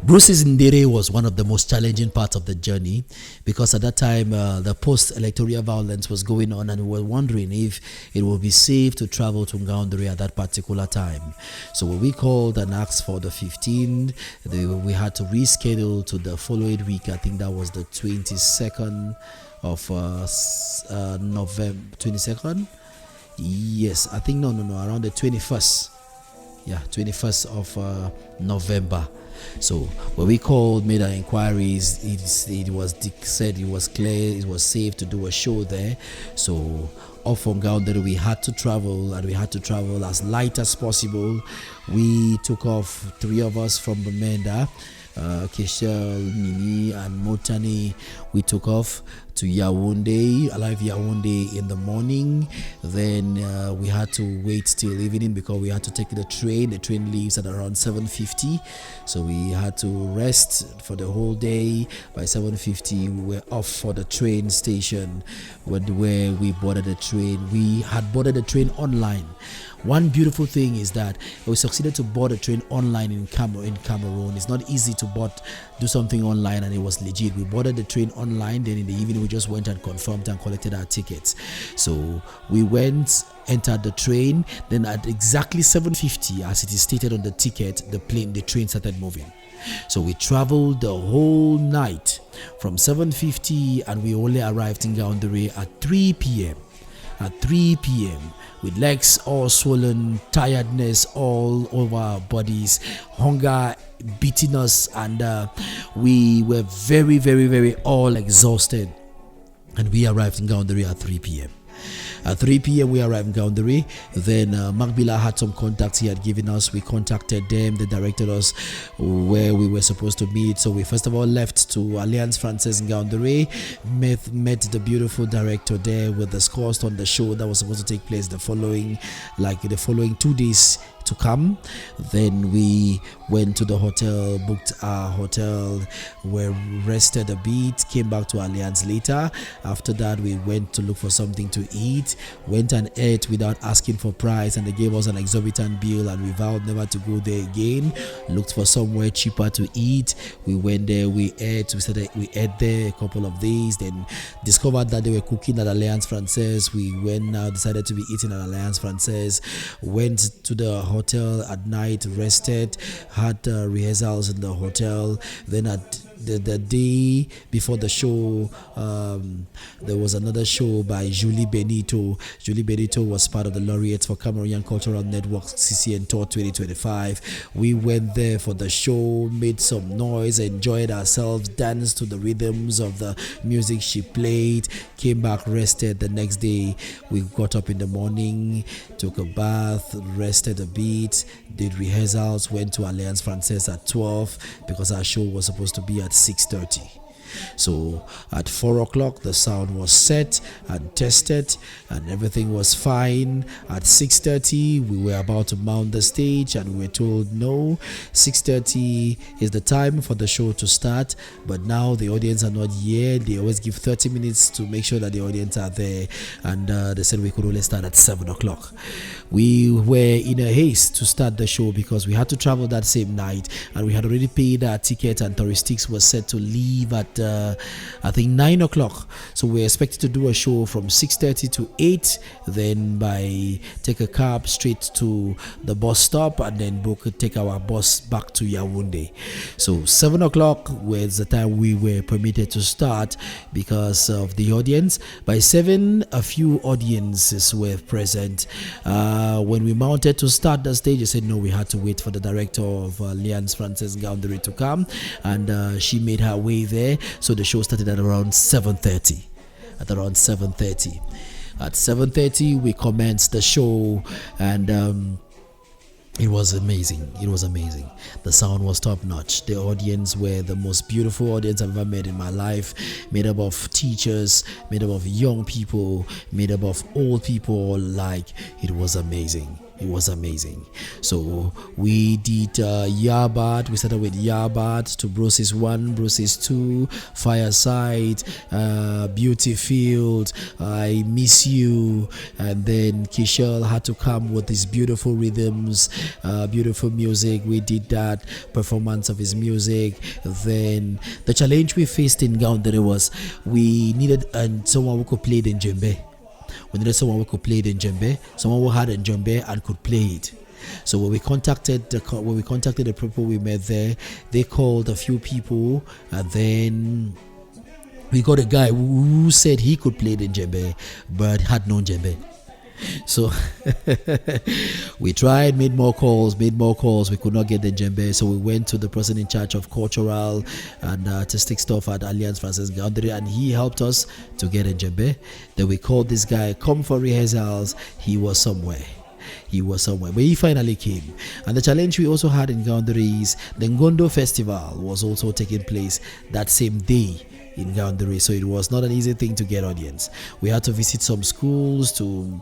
Bruises National was one of the most challenging parts of the journey, because at that time the post-electoral violence was going on, and we were wondering if it would be safe to travel to Ngaoundere at that particular time. So when we called and asked for the 15th, we had to reschedule to the following week. I think that was the 22nd of November. 22nd? Yes, I think no, around the 21st. Yeah, 21st of November. So when we called, made our inquiries, it was said it was clear, it was safe to do a show there. So off from Ngaoundere, we had to travel, and we had to travel as light as possible. We took off, 3 of us from Bamenda, Keshel, Nini, and Mottanni. We took off to Ngaoundere, alive Ngaoundere in the morning. Then we had to wait till evening because we had to take the train. The train leaves at around 7:50, so we had to rest for the whole day. By 7:50 we were off for the train station where we boarded the train. We had boarded the train online. One beautiful thing is that we succeeded to board a train online in Cameroon. It's not easy to do something online, and it was legit. We boarded the train online, then in the evening we just went and confirmed and collected our tickets. So we went, entered the train, then at exactly 7:50, as it is stated on the ticket, the train started moving. So we traveled the whole night from 7:50, and we only arrived in Ngaoundere at 3 p.m. At 3 p.m. with legs all swollen, tiredness all over our bodies, hunger beating us, and we were very, very, very all exhausted. And we arrived in Ngaoundere at 3 p.m. At 3 p.m. we arrived in Ngaoundere. Then Magbila had some contacts he had given us. We contacted them. They directed us where we were supposed to meet. So we first of all left to Alliance Francaise Ngaoundere, met the beautiful director there with the scores on the show that was supposed to take place the following 2 days to come. Then we went to the hotel, booked our hotel, were rested a bit, came back to Alliance later. After that, we went to look for something to eat, went and ate without asking for price, and they gave us an exorbitant bill, and we vowed never to go there again. Looked for somewhere cheaper to eat. We went there, we ate there a couple of days, then discovered that they were cooking at Alliance Francaise. We went now, decided to be eating at Alliance Francaise, went to the hotel at night, rested, had rehearsals in the hotel. Then at the day before the show, there was another show by Julie Benito. Julie Benito was part of the laureates for Cameroonian Cultural Network CCN Tour 2025. We went there for the show, made some noise, enjoyed ourselves, danced to the rhythms of the music she played, came back, rested. The next day we got up in the morning, took a bath, rested a bit, did rehearsals, went to Alliance Francaise at 12 because our show was supposed to be at 6:30. So at 4 o'clock the sound was set and tested and everything was fine. At 6:30 we were about to mount the stage, and we were told no, 6:30 is the time for the show to start, but now the audience are not here. They always give 30 minutes to make sure that the audience are there, and they said we could only start at 7 o'clock. We were in a haste to start the show because we had to travel that same night, and we had already paid our ticket, and Touristics was set to leave at I think 9 o'clock. So we expected to do a show from 6:30 to 8, then take a cab straight to the bus stop, and then take our bus back to Ngaoundere. So 7 o'clock was the time we were permitted to start because of the audience. By 7, a few audiences were present. When we mounted to start the stage, they said no, we had to wait for the director of Alliance Francaise Ngaoundere to come, and she made her way there. So the show started at around 7:30. At 7:30 we commenced the show, and it was amazing. The sound was top notch. The audience were the most beautiful audience I've ever met in my life, made up of teachers, made up of young people, made up of old people. It was amazing. It was amazing. So we did Yabad. We started with Yabad to Bruises 1, Bruises 2, Fireside, Beauty Field, I Miss You, and then Kishel had to come with his beautiful rhythms, beautiful music. We did that performance of his music. Then the challenge we faced in Ngaoundere was we needed someone who could play the djembe. We needed someone who could play the djembe, someone who had a djembe and could play it. So when we contacted the people we met there, they called a few people, and then we got a guy who said he could play the djembe but had no djembe. So we tried, made more calls. We could not get the djembe, so we went to the person in charge of cultural and artistic stuff at Alliance Francis Ngaoundere, and he helped us to get a djembe. Then we called this guy, come for rehearsals. He was somewhere, but he finally came. And the challenge we also had in Ngaoundere is the Ngondo Festival was also taking place that same day in Ngaoundere, so it was not an easy thing to get audience. We had to visit some schools to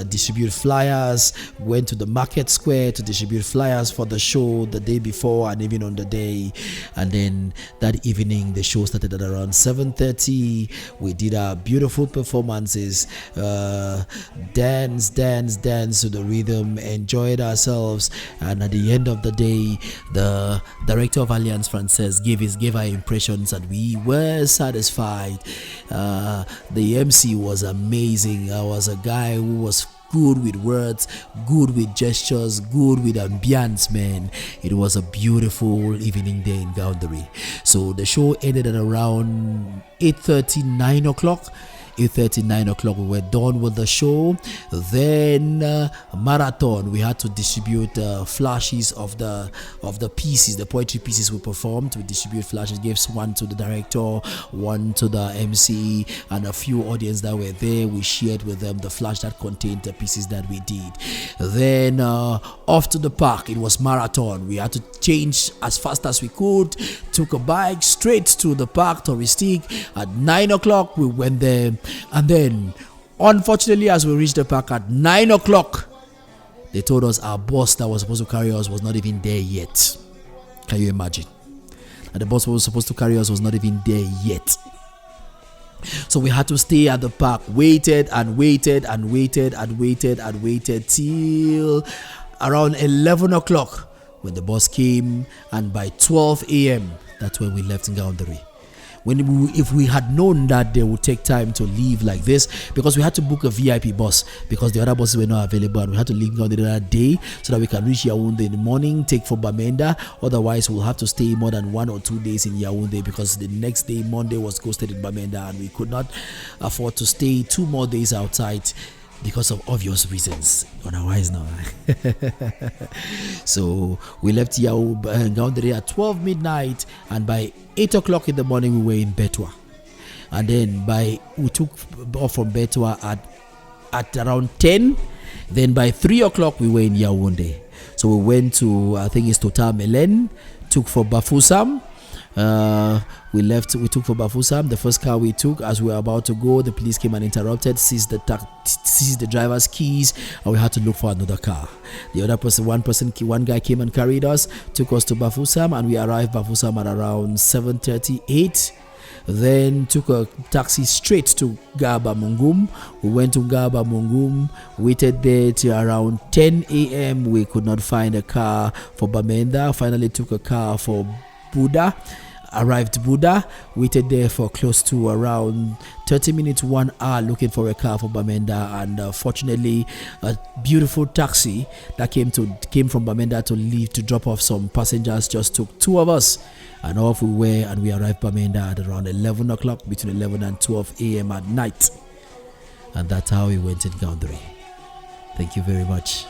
distribute flyers, went to the market square to distribute flyers for the show the day before and even on the day. And then that evening the show started at around 7:30. We did our beautiful performances, dance to the rhythm, enjoyed ourselves, and at the end of the day the director of Alliance Francaise gave our impressions, and we were satisfied. The MC was amazing. I was a guy who was good with words, good with gestures, good with ambience, man. It was a beautiful evening day in Ngaoundere. So the show ended at around 8:30, 9 o'clock. 8:30, 9 o'clock, we were done with the show. Then marathon, we had to distribute flashes of the pieces, the poetry pieces we performed. We distribute flashes, gave one to the director, one to the MC, and a few audience that were there. We shared with them the flash that contained the pieces that we did. Then off to the park. It was marathon. We had to change as fast as we could, took a bike straight to the park, touristic. At 9 o'clock we went there. And then, unfortunately, as we reached the park at 9 o'clock, they told us our bus that was supposed to carry us was not even there yet. Can you imagine? And the bus that was supposed to carry us was not even there yet. So we had to stay at the park, waited till around 11 o'clock when the bus came, and by 12 a.m. that's when we left Ngaoundere. If we had known that they would take time to leave like this, because we had to book a VIP bus because the other buses were not available, and we had to leave on the other day so that we can reach Yaoundé in the morning, take for Bamenda. Otherwise we'll have to stay more than 1 or 2 days in Yaoundé, because the next day, Monday, was ghosted in Bamenda, and we could not afford to stay 2 more days outside because of obvious reasons. Otherwise, no. So we left Ngaoundere at 12 midnight, and by 8 o'clock in the morning we were in Betwa. And then we took off from Betwa at around 10. Then by 3 o'clock we were in Yaoundé. So we went to, I think it's Total Melen, took for Bafoussam. We took for Bafoussam. The first car we took, as we were about to go, the police came and interrupted, seized the driver's keys, and we had to look for another car. The other person, one guy came and carried us, took us to Bafoussam, and we arrived Bafoussam at around 7:38. Then took a taxi straight to Gaba Mungum. We went to Gaba Mungum, waited there till around 10 a.m. We could not find a car for Bamenda. Finally took a car for Buddha. Arrived Buddha, waited there for close to around 30 minutes, 1 hour, looking for a car for Bamenda, and fortunately a beautiful taxi that came from Bamenda to drop off some passengers just took 2 of us, and off we were, and we arrived Bamenda at around 11 o'clock, between 11 and 12 a.m. at night. And that's how we went in Ngaoundere. Thank you very much.